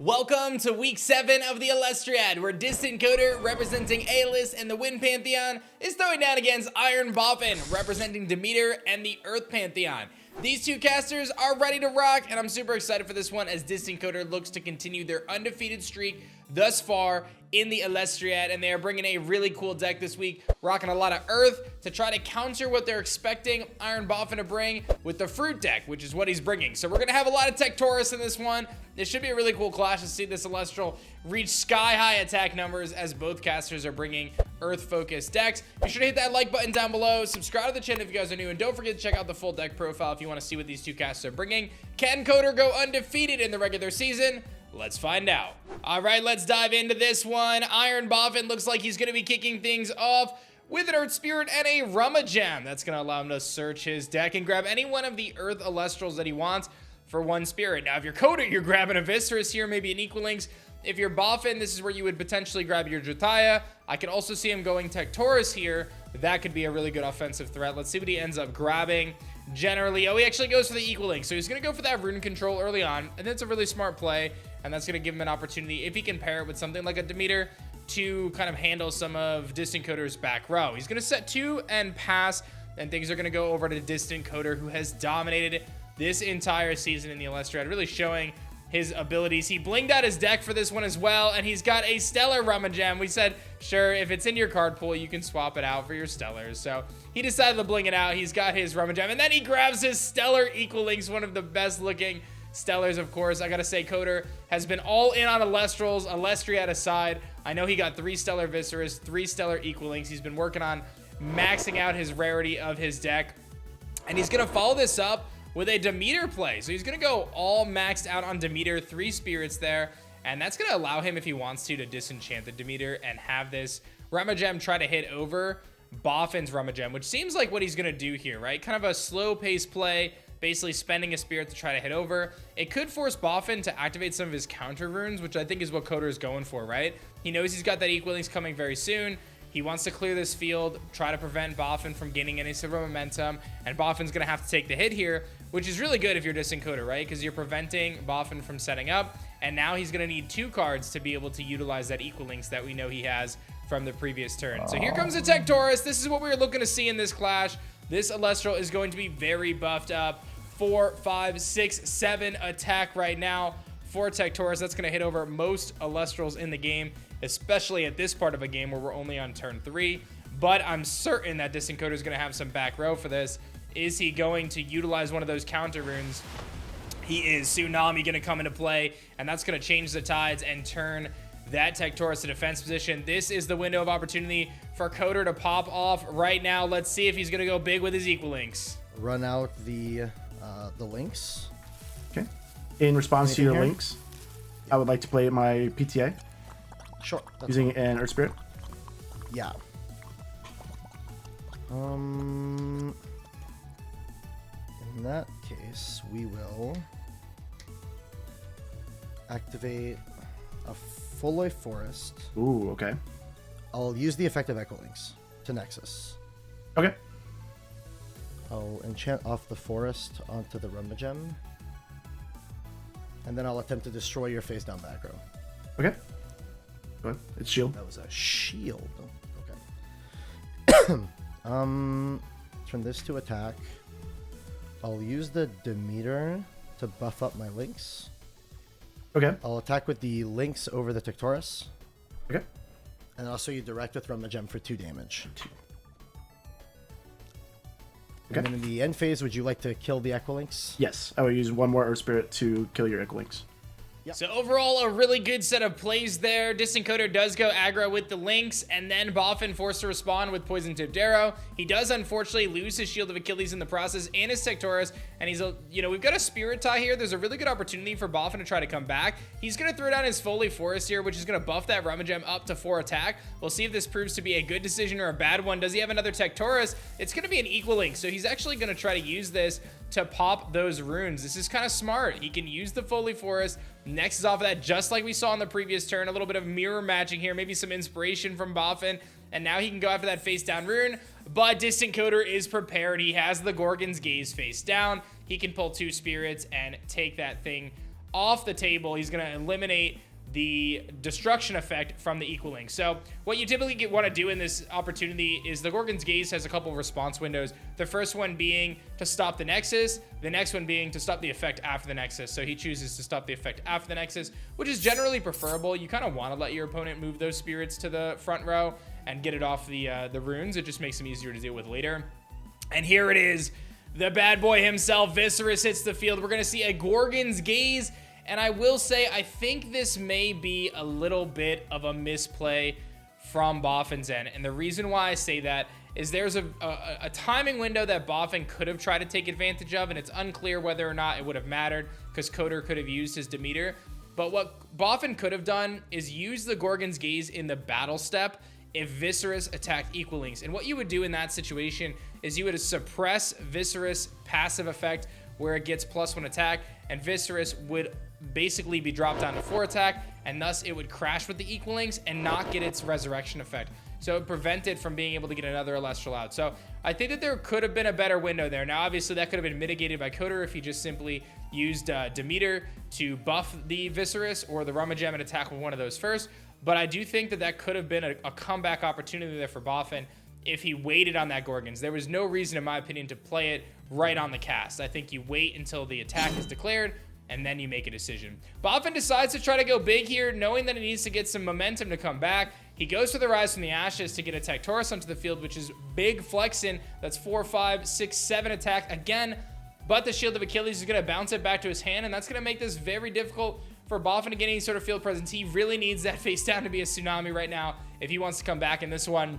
Welcome to week 7 of the Elestriad, where DistantCoder, representing A-List and the Wind Pantheon, is throwing down against IronBoffin, representing Demeter and the Earth Pantheon. These two casters are ready to rock, and I'm super excited for this one as DistantCoder looks to continue their undefeated streak thus far in the Elestriad, and they are bringing a really cool deck this week, rocking a lot of Earth to try to counter what they're expecting IronBoffin to bring with the Fruit deck, which is what he's bringing. So we're going to have a lot of Tectorus in this one. This should be a really cool clash to see this Celestial reach sky-high attack numbers as both casters are bringing Earth-focused decks. Be sure to hit that like button down below, subscribe to the channel if you guys are new, and don't forget to check out the full deck profile if you want to see what these two casters are bringing. Can Coder go undefeated in the regular season? Let's find out. All right, let's dive into this one. IronBoffin looks like he's going to be kicking things off with an Earth Spirit and a Rummagem. That's going to allow him to search his deck and grab any one of the Earth Elestrals that he wants for one Spirit. Now, if you're Coder, you're grabbing a Viscerus here, maybe an Equalinx. If you're Boffin, this is where you would potentially grab your Jotaya. I could also see him going Tectorus here. That could be a really good offensive threat. Let's see what he ends up grabbing. Generally, he actually goes for the Equalinx. So he's going to go for that Rune Control early on, and that's a really smart play. And that's going to give him an opportunity, if he can pair it with something like a Demeter, to kind of handle some of DistantCoder's back row. He's going to set 2 and pass, and things are going to go over to DistantCoder, who has dominated this entire season in the Elestriad, really showing his abilities. He blinged out his deck for this one as well, and he's got a Stellar Rummagem. We said, sure, if it's in your card pool, you can swap it out for your Stellars. So he decided to bling it out. He's got his Rummagem, and then he grabs his Stellar Equalinx, one of the best looking Stellars, of course. I gotta say, Coder has been all in on Elestrals, Elestriad aside. I know he got 3 Stellar Viscerus, 3 Stellar Equalinx. He's been working on maxing out his rarity of his deck, and he's gonna follow this up with a Demeter play. So he's gonna go all maxed out on Demeter, 3 spirits there, and that's gonna allow him, if he wants to disenchant the Demeter and have this Rummagem try to hit over Boffin's Rummagem, which seems like what he's gonna do here, right? Kind of a slow pace play, basically spending a spirit to try to hit over. It could force Boffin to activate some of his counter runes, which I think is what Coder is going for, right? He knows he's got that Equalinx coming very soon. He wants to clear this field, try to prevent Boffin from gaining any sort of momentum, and Boffin's gonna have to take the hit here, which is really good if you're DistantCoder, right? Because you're preventing Boffin from setting up, and now he's gonna need 2 cards to be able to utilize that Equalinx that we know he has from the previous turn. So here comes the Tectorus. This is what we were looking to see in this clash. This Elestral is going to be very buffed up. 4, 5, 6, 7 attack right now for Tectorus. That's going to hit over most Elestrals in the game, especially at this part of a game where we're only on turn 3. But I'm certain that DistantCoder is going to have some back row for this. Is he going to utilize one of those counter runes? He is. Tsunami going to come into play, and that's going to change the tides and turn that Tectorus to defense position. This is the window of opportunity for Coder to pop off right now. Let's see if he's going to go big with his Equalinx. Run out the links. Okay. In response Anything to your here? links, I would like to play my PTA Sure. using an Earth Spirit. Yeah. In that case, we will activate a Full Life Forest. Ooh, okay. I'll use the effect of Equalinx to Nexus. Okay. I'll enchant off the forest onto the Rummagem, and then I'll attempt to destroy your face down back row. Okay. Go ahead. It's shield. That was a shield. Okay. Turn this to attack. I'll use the Demeter to buff up my links. Okay. I'll attack with the links over the Tectorus, Okay. and also you direct with Rummagem for 2 damage. Okay. And then in the end phase, would you like to kill the Equalinx? Yes, I will use 1 more Earth Spirit to kill your Equalinx. Yep. So overall, a really good set of plays there. DistantCoder does go aggro with the links, and then Boffin forced to respond with Poison Tipped Arrow. He does unfortunately lose his Shield of Achilles in the process and his Tectorus, and he's we've got a Spirit Tie here. There's a really good opportunity for Boffin to try to come back. He's going to throw down his Foley Forest here, which is going to buff that Rummagem up to 4 attack. We'll see if this proves to be a good decision or a bad one. Does he have another Tectorus? It's going to be an Equalinx, so he's actually going to try to use this to pop those runes. This is kind of smart. He can use the Foley Forest. Next is off of that, just like we saw in the previous turn. A little bit of mirror matching here, maybe some inspiration from Boffin, and now he can go after that face down rune. But DistantCoder is prepared. He has the Gorgon's Gaze face down. He can pull 2 spirits and take that thing off the table. He's going to eliminate the destruction effect from the equal link. So what you typically want to do in this opportunity is the Gorgon's Gaze has a couple of response windows. The first one being to stop the Nexus, the next one being to stop the effect after the Nexus. So he chooses to stop the effect after the Nexus, which is generally preferable. You kind of want to let your opponent move those spirits to the front row and get it off the runes. It just makes them easier to deal with later. And here it is. The bad boy himself, Viserys, hits the field. We're going to see a Gorgon's Gaze. And I will say, I think this may be a little bit of a misplay from Boffin's end. And the reason why I say that is there's a timing window that Boffin could have tried to take advantage of, and it's unclear whether or not it would have mattered because Coder could have used his Demeter. But what Boffin could have done is use the Gorgon's Gaze in the battle step if Viserys attacked equal links. And what you would do in that situation is you would suppress Viserys' passive effect where it gets +1 attack, and Viserys would basically be dropped down to 4 attack, and thus it would crash with the equal links and not get its resurrection effect. So it prevented from being able to get another Elestral out. So I think that there could have been a better window there. Now, obviously, that could have been mitigated by Coder if he just simply used Demeter to buff the Viserys or the Rummagem and attack with one of those first. But I do think that that could have been a comeback opportunity there for Boffin if he waited on that Gorgons. There was no reason, in my opinion, to play it right on the cast. I think you wait until the attack is declared, and then you make a decision. Boffin decides to try to go big here, knowing that he needs to get some momentum to come back. He goes for the Rise from the Ashes to get a Tectorus onto the field, which is big flexing. That's 4, 5, 6, 7 attack again. But the Shield of Achilles is going to bounce it back to his hand, and that's going to make this very difficult for Boffin to get any sort of field presence. He really needs that face down to be a tsunami right now if he wants to come back in this one.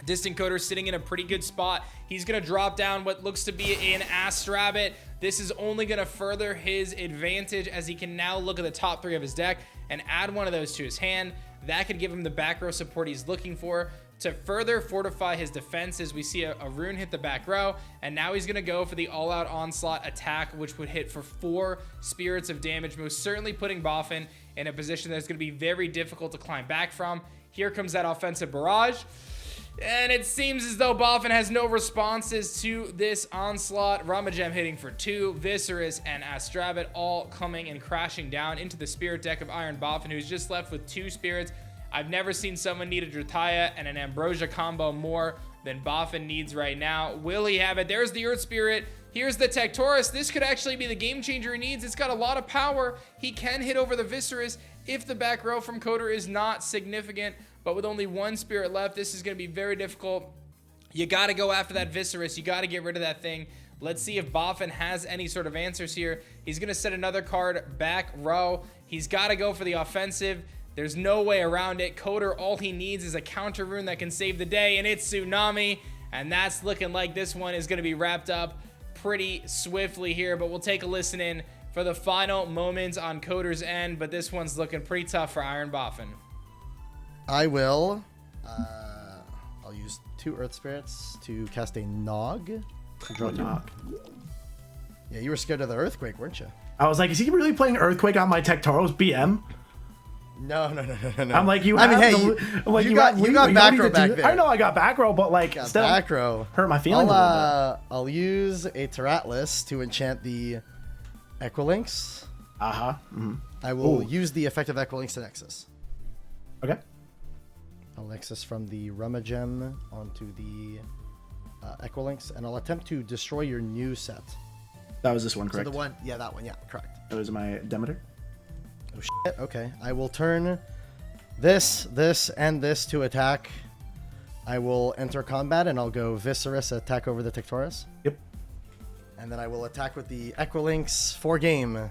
DistantCoder sitting in a pretty good spot. He's going to drop down what looks to be an Ass Rabbit. This is only going to further his advantage as he can now look at the top 3 of his deck and add one of those to his hand. That could give him the back row support he's looking for to further fortify his defense as we see a rune hit the back row. And now he's going to go for the all-out onslaught attack, which would hit for 4 spirits of damage, most certainly putting Boffin in a position that's going to be very difficult to climb back from. Here comes that offensive barrage. And it seems as though Boffin has no responses to this onslaught. Rummagem hitting for 2, Viserys and Astrabbit all coming and crashing down into the spirit deck of IronBoffin, who's just left with 2 spirits. I've never seen someone need a Drataya and an Ambrosia combo more than Boffin needs right now. Will he have it? There's the Earth Spirit. Here's the Tectorus. This could actually be the game changer he needs. It's got a lot of power. He can hit over the Viserys if the back row from Coder is not significant. But with only 1 spirit left, this is going to be very difficult. You got to go after that Viserys. You got to get rid of that thing. Let's see if Boffin has any sort of answers here. He's going to set another card back row. He's got to go for the offensive. There's no way around it. Coder, all he needs is a counter rune that can save the day, and it's Tsunami. And that's looking like this one is going to be wrapped up pretty swiftly here. But we'll take a listen in for the final moments on Coder's end. But this one's looking pretty tough for IronBoffin. I will. I'll use 2 Earth Spirits to cast a Nog. Draw Nog. Yeah, you were scared of the Earthquake, weren't you? I was like, is he really playing Earthquake on my Tectoros BM? No. I'm like, you. I mean, hey, like, you got back row back there. I know I got back row, but like, still back row. Hurt my feelings a little bit. I'll use a Teratlis to enchant the Equilinx. I will use the effect of Equilinx to Nexus. Okay. I'll Nexus from the Rummagem onto the Equilinx, and I'll attempt to destroy your new set. That was this one, correct? So the one, yeah, that one, yeah, correct. That was my Demeter. Oh shit. Okay, I will turn this, and this to attack. I will enter combat, and I'll go Viserys attack over the Tectorus. Yep. And then I will attack with the Equilinx for game.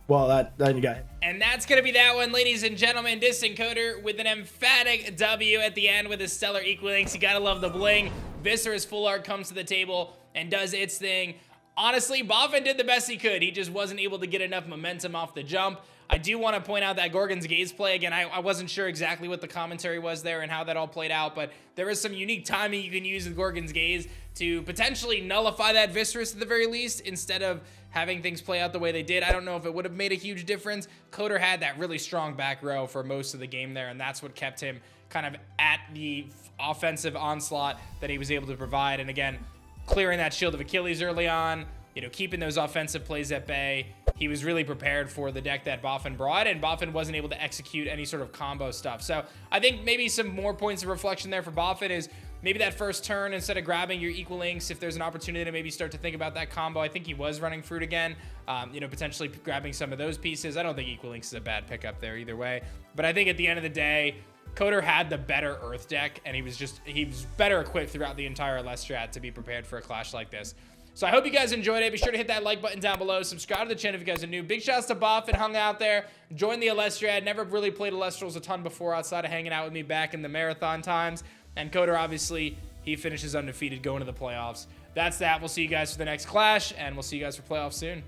Well, then you got it. And that's going to be that one, ladies and gentlemen. DistantCoder with an emphatic W at the end with his stellar Equilinx. You got to love the bling. Viserys Full Art comes to the table and does its thing. Honestly, Boffin did the best he could. He just wasn't able to get enough momentum off the jump. I do want to point out that Gorgon's Gaze play. Again, I wasn't sure exactly what the commentary was there and how that all played out, but there is some unique timing you can use with Gorgon's Gaze to potentially nullify that Viserys at the very least, instead of having things play out the way they did. I don't know if it would have made a huge difference. Coder had that really strong back row for most of the game there, and that's what kept him kind of at the offensive onslaught that he was able to provide. And again, clearing that Shield of Achilles early on, you know, keeping those offensive plays at bay, he was really prepared for the deck that Boffin brought, and Boffin wasn't able to execute any sort of combo stuff. So I think maybe some more points of reflection there for Boffin is maybe that first turn, instead of grabbing your equal links, if there's an opportunity to maybe start to think about that combo. I think he was running fruit again, you know, potentially grabbing some of those pieces. I don't think equal links is a bad pickup there either way. But I think at the end of the day, Coder had the better Earth deck, and he was better equipped throughout the entire Elestriad to be prepared for a clash like this. So I hope you guys enjoyed it. Be sure to hit that like button down below. Subscribe to the channel if you guys are new. Big shouts to Boffin, hung out there. Joined the Elestriad. Never really played Elestrals a ton before outside of hanging out with me back in the marathon times. And Coder, obviously, he finishes undefeated going to the playoffs. That's that. We'll see you guys for the next clash, and we'll see you guys for playoffs soon.